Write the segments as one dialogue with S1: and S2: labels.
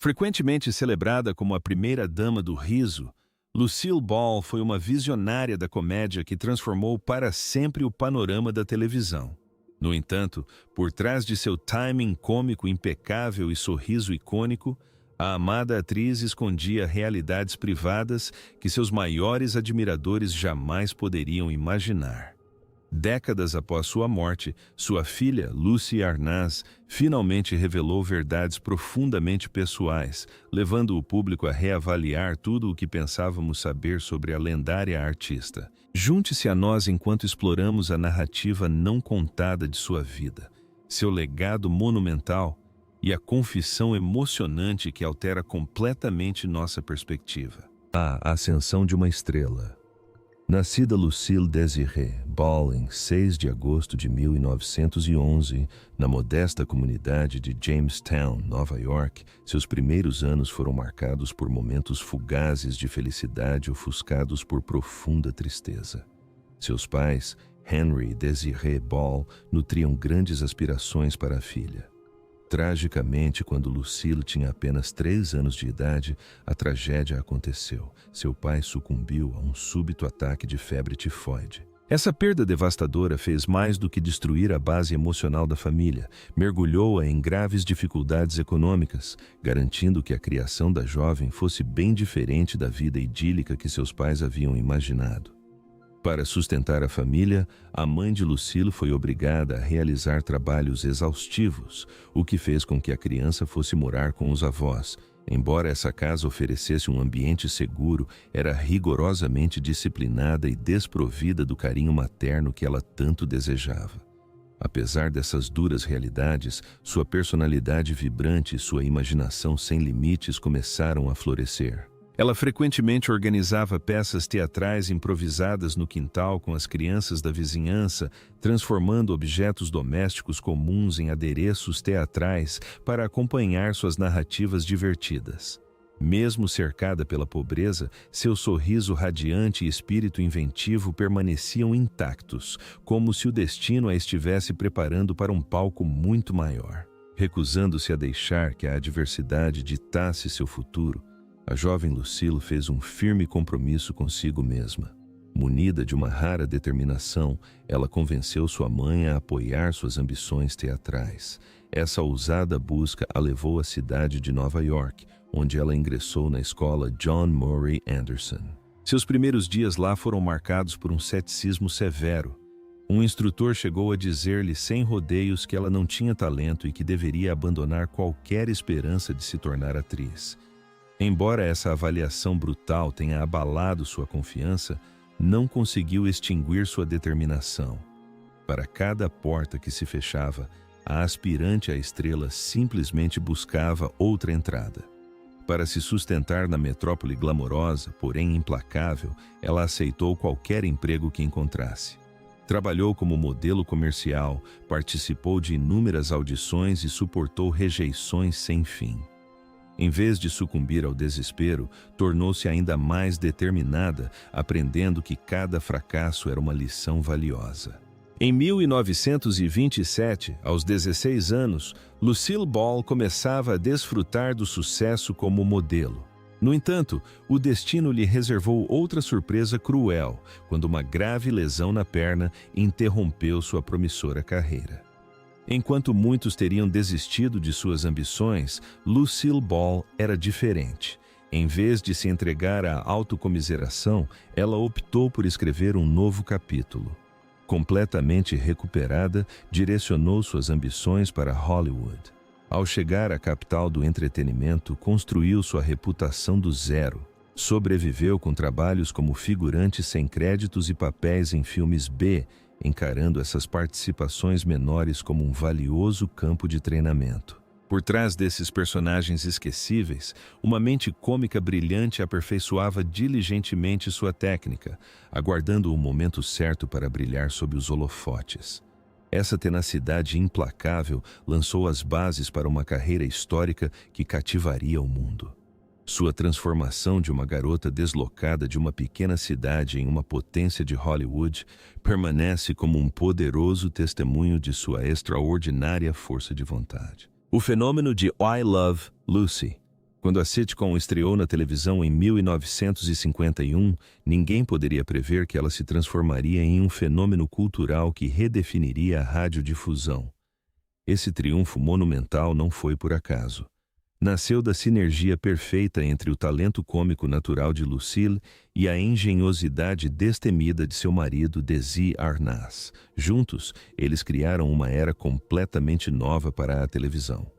S1: Frequentemente celebrada como a primeira dama do riso, Lucille Ball foi uma visionária da comédia que transformou para sempre o panorama da televisão. No entanto, por trás de seu timing cômico impecável e sorriso icônico, a amada atriz escondia realidades privadas que seus maiores admiradores jamais poderiam imaginar. Décadas após sua morte, sua filha, Lucy Arnaz, finalmente revelou verdades profundamente pessoais, levando o público a reavaliar tudo o que pensávamos saber sobre a lendária artista. Junte-se a nós enquanto exploramos a narrativa não contada de sua vida, seu legado monumental e a confissão emocionante que altera completamente nossa perspectiva. A ascensão de uma estrela. Nascida Lucille Desiree Ball em 6 de agosto de 1911, na modesta comunidade de Jamestown, Nova York, seus primeiros anos foram marcados por momentos fugazes de felicidade ofuscados por profunda tristeza. Seus pais, Henry e Desiree Ball, nutriam grandes aspirações para a filha. Tragicamente, quando Lucille tinha apenas 3 anos de idade, a tragédia aconteceu. Seu pai sucumbiu a um súbito ataque de febre tifoide. Essa perda devastadora fez mais do que destruir a base emocional da família, mergulhou-a em graves dificuldades econômicas, garantindo que a criação da jovem fosse bem diferente da vida idílica que seus pais haviam imaginado. Para sustentar a família, a mãe de Lucille foi obrigada a realizar trabalhos exaustivos, o que fez com que a criança fosse morar com os avós. Embora essa casa oferecesse um ambiente seguro, era rigorosamente disciplinada e desprovida do carinho materno que ela tanto desejava. Apesar dessas duras realidades, sua personalidade vibrante e sua imaginação sem limites começaram a florescer. Ela frequentemente organizava peças teatrais improvisadas no quintal com as crianças da vizinhança, transformando objetos domésticos comuns em adereços teatrais para acompanhar suas narrativas divertidas. Mesmo cercada pela pobreza, seu sorriso radiante e espírito inventivo permaneciam intactos, como se o destino a estivesse preparando para um palco muito maior. Recusando-se a deixar que a adversidade ditasse seu futuro, a jovem Lucille fez um firme compromisso consigo mesma. Munida de uma rara determinação, ela convenceu sua mãe a apoiar suas ambições teatrais. Essa ousada busca a levou à cidade de Nova York, onde ela ingressou na escola John Murray Anderson. Seus primeiros dias lá foram marcados por um ceticismo severo. Um instrutor chegou a dizer-lhe sem rodeios que ela não tinha talento e que deveria abandonar qualquer esperança de se tornar atriz. Embora essa avaliação brutal tenha abalado sua confiança, não conseguiu extinguir sua determinação. Para cada porta que se fechava, a aspirante à estrela simplesmente buscava outra entrada. Para se sustentar na metrópole glamourosa, porém implacável, ela aceitou qualquer emprego que encontrasse. Trabalhou como modelo comercial, participou de inúmeras audições e suportou rejeições sem fim. Em vez de sucumbir ao desespero, tornou-se ainda mais determinada, aprendendo que cada fracasso era uma lição valiosa. Em 1927, aos 16 anos, Lucille Ball começava a desfrutar do sucesso como modelo. No entanto, o destino lhe reservou outra surpresa cruel, quando uma grave lesão na perna interrompeu sua promissora carreira. Enquanto muitos teriam desistido de suas ambições, Lucille Ball era diferente. Em vez de se entregar à autocomiseração, ela optou por escrever um novo capítulo. Completamente recuperada, direcionou suas ambições para Hollywood. Ao chegar à capital do entretenimento, construiu sua reputação do zero. Sobreviveu com trabalhos como figurante sem créditos e papéis em filmes B, encarando essas participações menores como um valioso campo de treinamento. Por trás desses personagens esquecíveis, uma mente cômica brilhante aperfeiçoava diligentemente sua técnica, aguardando o momento certo para brilhar sob os holofotes. Essa tenacidade implacável lançou as bases para uma carreira histórica que cativaria o mundo. Sua transformação de uma garota deslocada de uma pequena cidade em uma potência de Hollywood permanece como um poderoso testemunho de sua extraordinária força de vontade. O fenômeno de I Love Lucy. Quando a sitcom estreou na televisão em 1951, ninguém poderia prever que ela se transformaria em um fenômeno cultural que redefiniria a radiodifusão. Esse triunfo monumental não foi por acaso. Nasceu da sinergia perfeita entre o talento cômico natural de Lucille e a engenhosidade destemida de seu marido Desi Arnaz. Juntos, eles criaram uma era completamente nova para a televisão.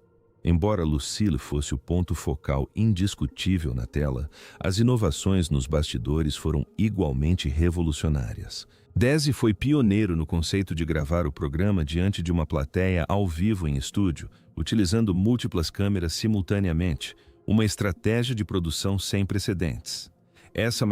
S1: Embora Lucille fosse o ponto focal indiscutível na tela, as inovações nos bastidores foram igualmente revolucionárias. Desi foi pioneiro no conceito de gravar o programa diante de uma plateia ao vivo em estúdio, utilizando múltiplas câmeras simultaneamente, uma estratégia de produção sem precedentes. Essa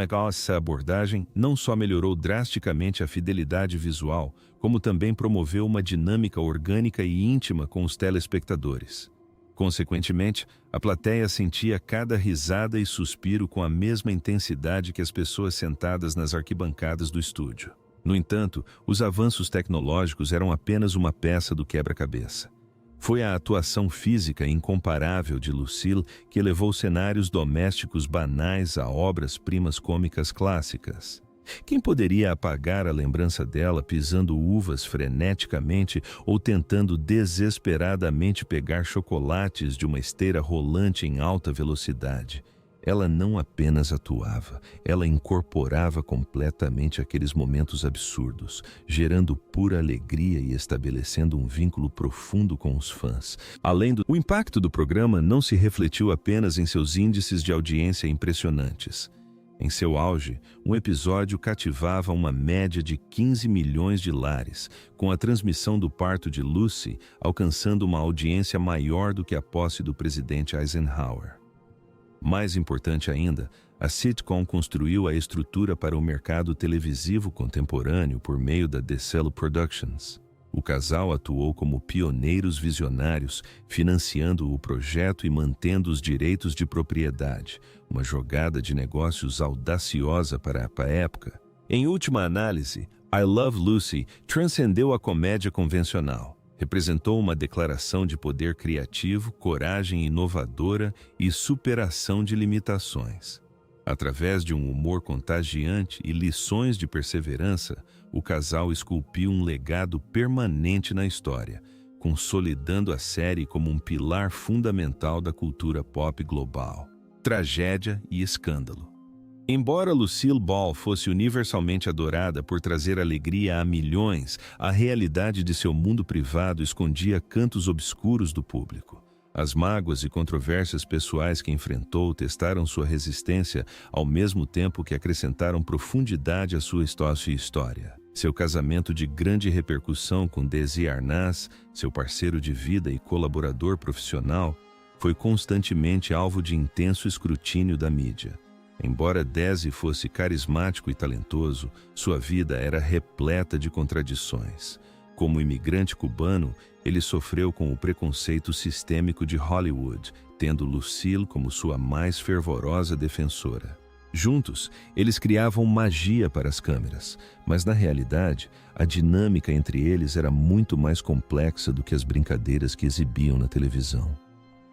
S1: abordagem não só melhorou drasticamente a fidelidade visual, como também promoveu uma dinâmica orgânica e íntima com os telespectadores. Consequentemente, a plateia sentia cada risada e suspiro com a mesma intensidade que as pessoas sentadas nas arquibancadas do estúdio. No entanto, os avanços tecnológicos eram apenas uma peça do quebra-cabeça. Foi a atuação física incomparável de Lucille que elevou cenários domésticos banais a obras-primas cômicas clássicas. Quem poderia apagar a lembrança dela pisando uvas freneticamente ou tentando desesperadamente pegar chocolates de uma esteira rolante em alta velocidade? Ela não apenas atuava, ela incorporava completamente aqueles momentos absurdos, gerando pura alegria e estabelecendo um vínculo profundo com os fãs. O impacto do programa não se refletiu apenas em seus índices de audiência impressionantes. Em seu auge, um episódio cativava uma média de 15 milhões de lares, com a transmissão do parto de Lucy alcançando uma audiência maior do que a posse do presidente Eisenhower. Mais importante ainda, a sitcom construiu a estrutura para o mercado televisivo contemporâneo por meio da DeCello Productions. O casal atuou como pioneiros visionários, financiando o projeto e mantendo os direitos de propriedade, uma jogada de negócios audaciosa para a época. Em última análise, I Love Lucy transcendeu a comédia convencional. Representou uma declaração de poder criativo, coragem inovadora e superação de limitações. Através de um humor contagiante e lições de perseverança, o casal esculpiu um legado permanente na história, consolidando a série como um pilar fundamental da cultura pop global. Tragédia e escândalo. Embora Lucille Ball fosse universalmente adorada por trazer alegria a milhões, a realidade de seu mundo privado escondia cantos obscuros do público. As mágoas e controvérsias pessoais que enfrentou testaram sua resistência ao mesmo tempo que acrescentaram profundidade à sua história. Seu casamento de grande repercussão com Desi Arnaz, seu parceiro de vida e colaborador profissional, foi constantemente alvo de intenso escrutínio da mídia. Embora Desi fosse carismático e talentoso, sua vida era repleta de contradições. Como imigrante cubano, ele sofreu com o preconceito sistêmico de Hollywood, tendo Lucille como sua mais fervorosa defensora. Juntos, eles criavam magia para as câmeras, mas na realidade, a dinâmica entre eles era muito mais complexa do que as brincadeiras que exibiam na televisão.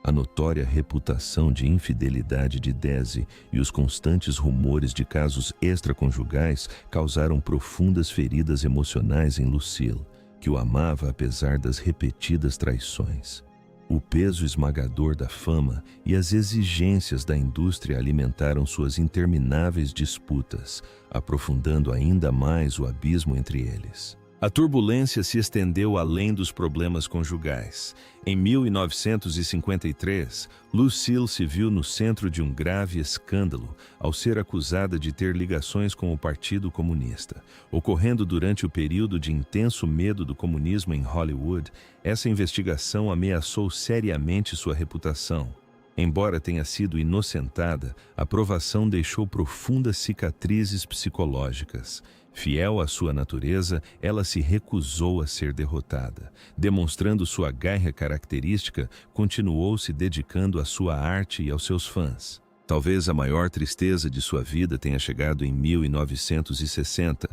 S1: A notória reputação de infidelidade de Desi e os constantes rumores de casos extraconjugais causaram profundas feridas emocionais em Lucille, que o amava apesar das repetidas traições. O peso esmagador da fama e as exigências da indústria alimentaram suas intermináveis disputas, aprofundando ainda mais o abismo entre eles. A turbulência se estendeu além dos problemas conjugais. Em 1953, Lucille se viu no centro de um grave escândalo ao ser acusada de ter ligações com o Partido Comunista. Ocorrendo durante o período de intenso medo do comunismo em Hollywood, essa investigação ameaçou seriamente sua reputação. Embora tenha sido inocentada, a provação deixou profundas cicatrizes psicológicas. Fiel à sua natureza, ela se recusou a ser derrotada. Demonstrando sua garra característica, continuou se dedicando à sua arte e aos seus fãs. Talvez a maior tristeza de sua vida tenha chegado em 1960,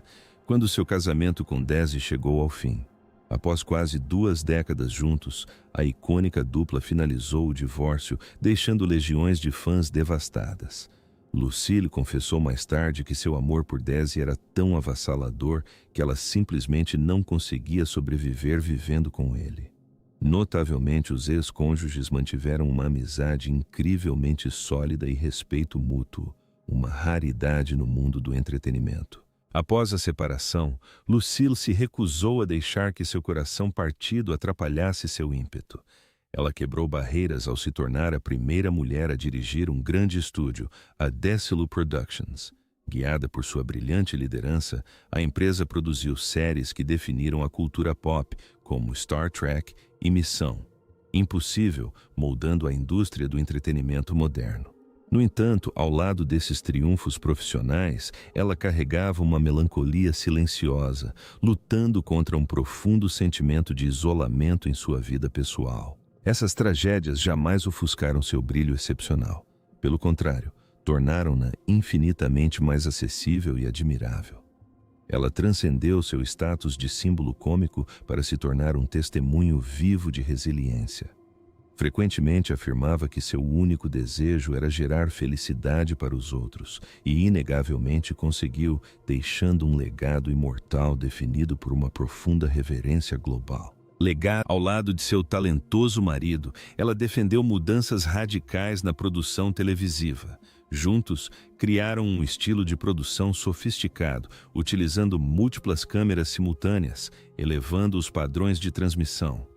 S1: quando seu casamento com Desi chegou ao fim. Após quase 2 décadas juntos, a icônica dupla finalizou o divórcio, deixando legiões de fãs devastadas. Lucille confessou mais tarde que seu amor por Daisy era tão avassalador que ela simplesmente não conseguia sobreviver vivendo com ele. Notavelmente, os ex-cônjuges mantiveram uma amizade incrivelmente sólida e respeito mútuo, uma raridade no mundo do entretenimento. Após a separação, Lucille se recusou a deixar que seu coração partido atrapalhasse seu ímpeto. Ela quebrou barreiras ao se tornar a primeira mulher a dirigir um grande estúdio, a Desilu Productions. Guiada por sua brilhante liderança, a empresa produziu séries que definiram a cultura pop, como Star Trek e Missão Impossível, moldando a indústria do entretenimento moderno. No entanto, ao lado desses triunfos profissionais, ela carregava uma melancolia silenciosa, lutando contra um profundo sentimento de isolamento em sua vida pessoal. Essas tragédias jamais ofuscaram seu brilho excepcional. Pelo contrário, tornaram-na infinitamente mais acessível e admirável. Ela transcendeu seu status de símbolo cômico para se tornar um testemunho vivo de resiliência. Frequentemente afirmava que seu único desejo era gerar felicidade para os outros e, inegavelmente, conseguiu, deixando um legado imortal definido por uma profunda reverência global. Ao lado de seu talentoso marido, ela defendeu mudanças radicais na produção televisiva. Juntos, criaram um estilo de produção sofisticado, utilizando múltiplas câmeras simultâneas, elevando os padrões de transmissão.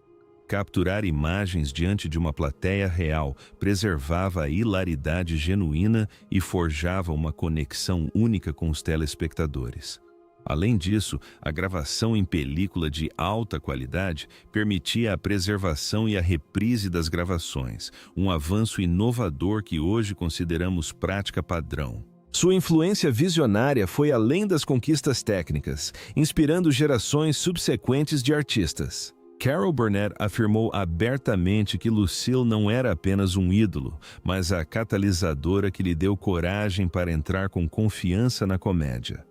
S1: Capturar imagens diante de uma plateia real preservava a hilaridade genuína e forjava uma conexão única com os telespectadores. Além disso, a gravação em película de alta qualidade permitia a preservação e a reprise das gravações, um avanço inovador que hoje consideramos prática padrão. Sua influência visionária foi além das conquistas técnicas, inspirando gerações subsequentes de artistas. Carol Burnett afirmou abertamente que Lucille não era apenas um ídolo, mas a catalisadora que lhe deu coragem para entrar com confiança na comédia.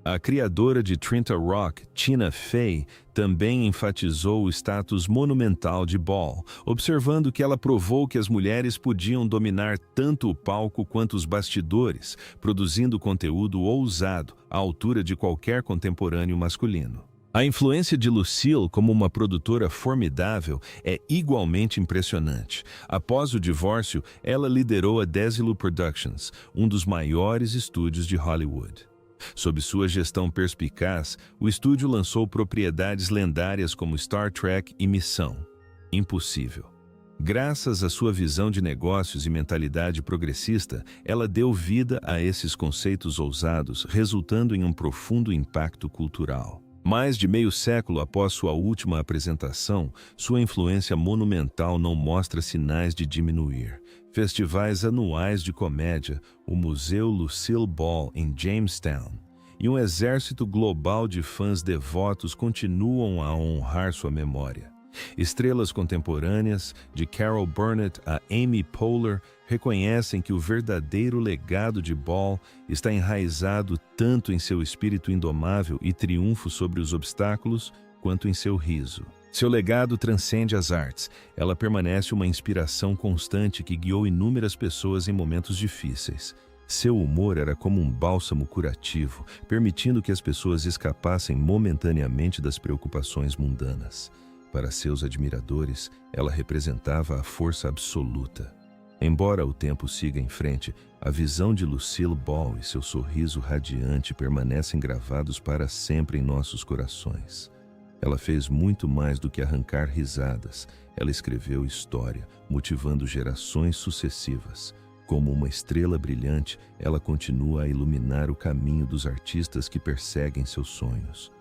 S1: A criadora de 30 Rock, Tina Fey, também enfatizou o status monumental de Ball, observando que ela provou que as mulheres podiam dominar tanto o palco quanto os bastidores, produzindo conteúdo ousado à altura de qualquer contemporâneo masculino. A influência de Lucille como uma produtora formidável é igualmente impressionante. Após o divórcio, ela liderou a Desilu Productions, um dos maiores estúdios de Hollywood. Sob sua gestão perspicaz, o estúdio lançou propriedades lendárias como Star Trek e Missão Impossível. Graças à sua visão de negócios e mentalidade progressista, ela deu vida a esses conceitos ousados, resultando em um profundo impacto cultural. Mais de meio século após sua última apresentação, sua influência monumental não mostra sinais de diminuir. Festivais anuais de comédia, o Museu Lucille Ball em Jamestown e um exército global de fãs devotos continuam a honrar sua memória. Estrelas contemporâneas, de Carol Burnett a Amy Poehler, reconhecem que o verdadeiro legado de Ball está enraizado tanto em seu espírito indomável e triunfo sobre os obstáculos, quanto em seu riso. Seu legado transcende as artes. Ela permanece uma inspiração constante que guiou inúmeras pessoas em momentos difíceis. Seu humor era como um bálsamo curativo, permitindo que as pessoas escapassem momentaneamente das preocupações mundanas. Para seus admiradores, ela representava a força absoluta. Embora o tempo siga em frente, a visão de Lucille Ball e seu sorriso radiante permanecem gravados para sempre em nossos corações. Ela fez muito mais do que arrancar risadas. Ela escreveu história, motivando gerações sucessivas. Como uma estrela brilhante, ela continua a iluminar o caminho dos artistas que perseguem seus sonhos.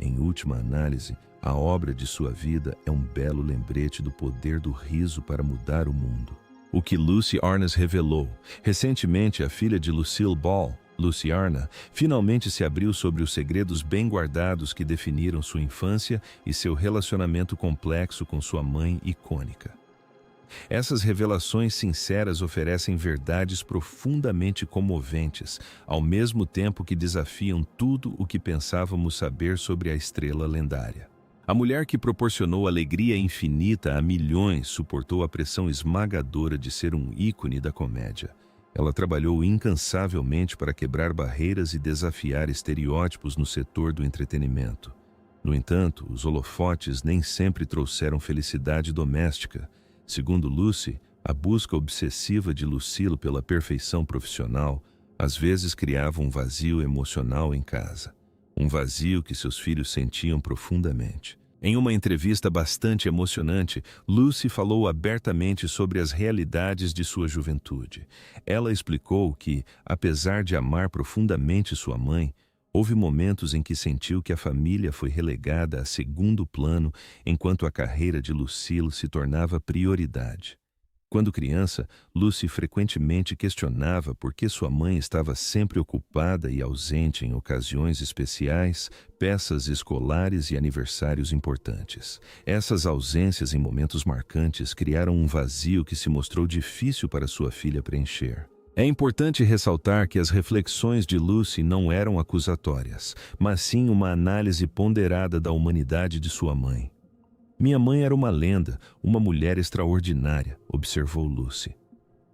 S1: Em última análise, a obra de sua vida é um belo lembrete do poder do riso para mudar o mundo. O que Lucy Arnaz revelou. Recentemente, a filha de Lucille Ball, Lucy Arnaz, finalmente se abriu sobre os segredos bem guardados que definiram sua infância e seu relacionamento complexo com sua mãe icônica. Essas revelações sinceras oferecem verdades profundamente comoventes, ao mesmo tempo que desafiam tudo o que pensávamos saber sobre a estrela lendária. A mulher que proporcionou alegria infinita a milhões suportou a pressão esmagadora de ser um ícone da comédia. Ela trabalhou incansavelmente para quebrar barreiras e desafiar estereótipos no setor do entretenimento. No entanto, os holofotes nem sempre trouxeram felicidade doméstica. Segundo Lucy, a busca obsessiva de Lucille pela perfeição profissional às vezes criava um vazio emocional em casa. Um vazio que seus filhos sentiam profundamente. Em uma entrevista bastante emocionante, Lucy falou abertamente sobre as realidades de sua juventude. Ela explicou que, apesar de amar profundamente sua mãe, houve momentos em que sentiu que a família foi relegada a segundo plano enquanto a carreira de Lucille se tornava prioridade. Quando criança, Lucy frequentemente questionava por que sua mãe estava sempre ocupada e ausente em ocasiões especiais, peças escolares e aniversários importantes. Essas ausências em momentos marcantes criaram um vazio que se mostrou difícil para sua filha preencher. É importante ressaltar que as reflexões de Lucy não eram acusatórias, mas sim uma análise ponderada da humanidade de sua mãe. Minha mãe era uma lenda, uma mulher extraordinária, observou Lucy.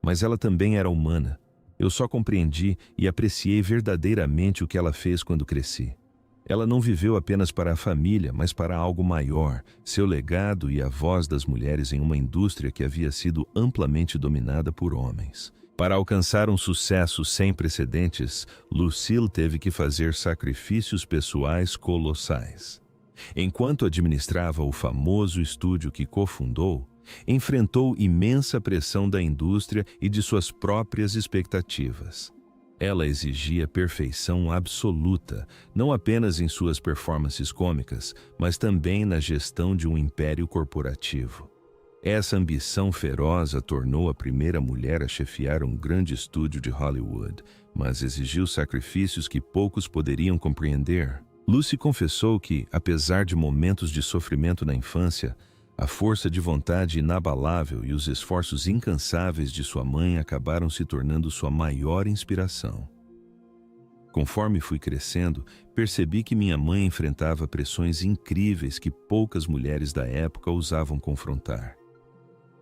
S1: Mas ela também era humana. Eu só compreendi e apreciei verdadeiramente o que ela fez quando cresci. Ela não viveu apenas para a família, mas para algo maior, seu legado e a voz das mulheres em uma indústria que havia sido amplamente dominada por homens. Para alcançar um sucesso sem precedentes, Lucille teve que fazer sacrifícios pessoais colossais. Enquanto administrava o famoso estúdio que cofundou, enfrentou imensa pressão da indústria e de suas próprias expectativas. Ela exigia perfeição absoluta, não apenas em suas performances cômicas, mas também na gestão de um império corporativo. Essa ambição feroz a tornou a primeira mulher a chefiar um grande estúdio de Hollywood, mas exigiu sacrifícios que poucos poderiam compreender. Lucy confessou que, apesar de momentos de sofrimento na infância, a força de vontade inabalável e os esforços incansáveis de sua mãe acabaram se tornando sua maior inspiração. Conforme fui crescendo, percebi que minha mãe enfrentava pressões incríveis que poucas mulheres da época ousavam confrontar.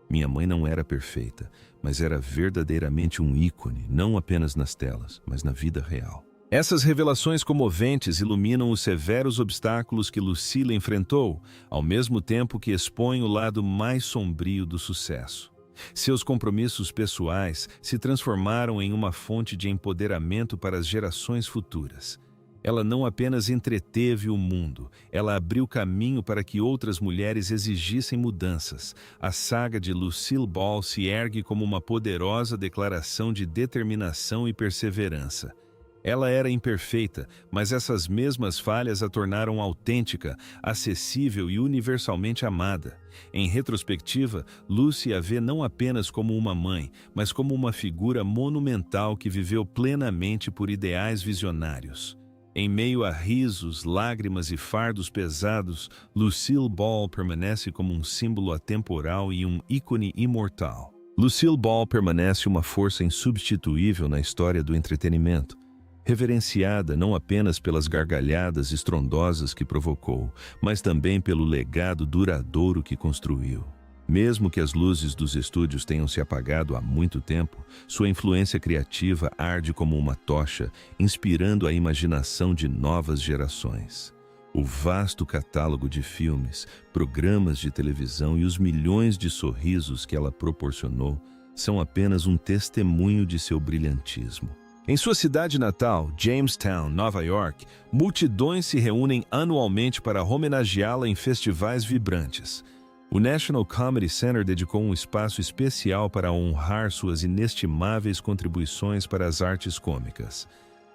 S1: Minha mãe não era perfeita, mas era verdadeiramente um ícone, não apenas nas telas, mas na vida real. Essas revelações comoventes iluminam os severos obstáculos que Lucille enfrentou, ao mesmo tempo que expõem o lado mais sombrio do sucesso. Seus compromissos pessoais se transformaram em uma fonte de empoderamento para as gerações futuras. Ela não apenas entreteve o mundo, ela abriu caminho para que outras mulheres exigissem mudanças. A saga de Lucille Ball se ergue como uma poderosa declaração de determinação e perseverança. Ela era imperfeita, mas essas mesmas falhas a tornaram autêntica, acessível e universalmente amada. Em retrospectiva, Lucy a vê não apenas como uma mãe, mas como uma figura monumental que viveu plenamente por ideais visionários. Em meio a risos, lágrimas e fardos pesados, Lucille Ball permanece como um símbolo atemporal e um ícone imortal. Lucille Ball permanece uma força insubstituível na história do entretenimento. Reverenciada não apenas pelas gargalhadas estrondosas que provocou, mas também pelo legado duradouro que construiu. Mesmo que as luzes dos estúdios tenham se apagado há muito tempo, sua influência criativa arde como uma tocha, inspirando a imaginação de novas gerações. O vasto catálogo de filmes, programas de televisão e os milhões de sorrisos que ela proporcionou são apenas um testemunho de seu brilhantismo. Em sua cidade natal, Jamestown, Nova York, multidões se reúnem anualmente para homenageá-la em festivais vibrantes. O National Comedy Center dedicou um espaço especial para honrar suas inestimáveis contribuições para as artes cômicas.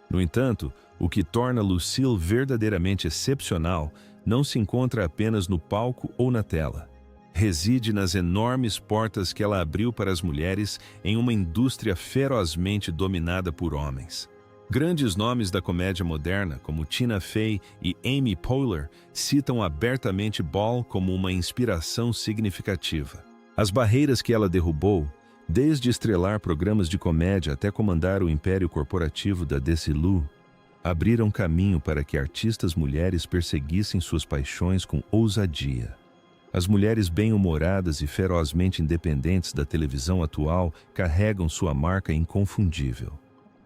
S1: No entanto, o que torna Lucille verdadeiramente excepcional não se encontra apenas no palco ou na tela. Reside nas enormes portas que ela abriu para as mulheres em uma indústria ferozmente dominada por homens. Grandes nomes da comédia moderna, como Tina Fey e Amy Poehler, citam abertamente Ball como uma inspiração significativa. As barreiras que ela derrubou, desde estrelar programas de comédia até comandar o império corporativo da Desilu, abriram caminho para que artistas mulheres perseguissem suas paixões com ousadia. As mulheres bem-humoradas e ferozmente independentes da televisão atual carregam sua marca inconfundível.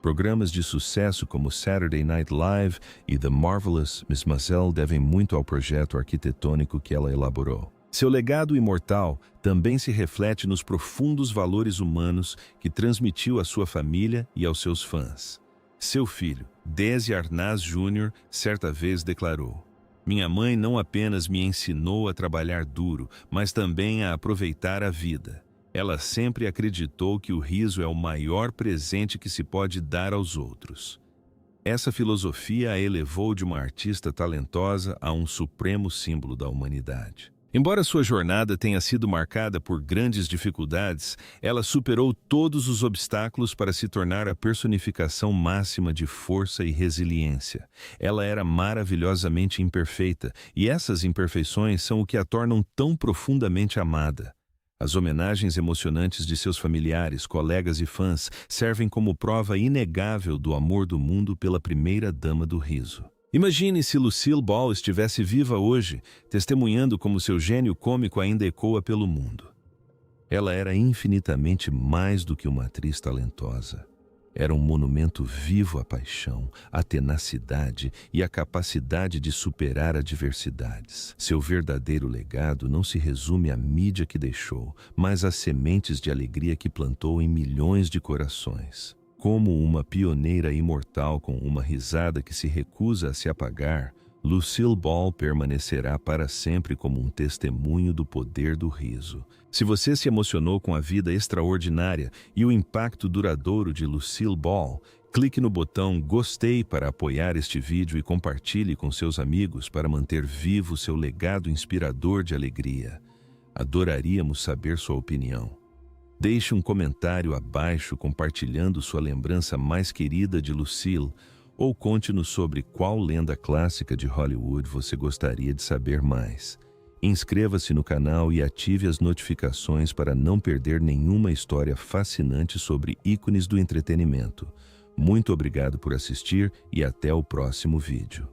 S1: Programas de sucesso como Saturday Night Live e The Marvelous Miss Maisel devem muito ao projeto arquitetônico que ela elaborou. Seu legado imortal também se reflete nos profundos valores humanos que transmitiu à sua família e aos seus fãs. Seu filho, Desi Arnaz Jr., certa vez declarou: "Minha mãe não apenas me ensinou a trabalhar duro, mas também a aproveitar a vida. Ela sempre acreditou que o riso é o maior presente que se pode dar aos outros." Essa filosofia a elevou de uma artista talentosa a um supremo símbolo da humanidade. Embora sua jornada tenha sido marcada por grandes dificuldades, ela superou todos os obstáculos para se tornar a personificação máxima de força e resiliência. Ela era maravilhosamente imperfeita, e essas imperfeições são o que a tornam tão profundamente amada. As homenagens emocionantes de seus familiares, colegas e fãs servem como prova inegável do amor do mundo pela primeira-dama do riso. Imagine se Lucille Ball estivesse viva hoje, testemunhando como seu gênio cômico ainda ecoa pelo mundo. Ela era infinitamente mais do que uma atriz talentosa. Era um monumento vivo à paixão, à tenacidade e à capacidade de superar adversidades. Seu verdadeiro legado não se resume à mídia que deixou, mas às sementes de alegria que plantou em milhões de corações. Como uma pioneira imortal com uma risada que se recusa a se apagar, Lucille Ball permanecerá para sempre como um testemunho do poder do riso. Se você se emocionou com a vida extraordinária e o impacto duradouro de Lucille Ball, clique no botão Gostei para apoiar este vídeo e compartilhe com seus amigos para manter vivo seu legado inspirador de alegria. Adoraríamos saber sua opinião. Deixe um comentário abaixo compartilhando sua lembrança mais querida de Lucille ou conte-nos sobre qual lenda clássica de Hollywood você gostaria de saber mais. Inscreva-se no canal e ative as notificações para não perder nenhuma história fascinante sobre ícones do entretenimento. Muito obrigado por assistir e até o próximo vídeo.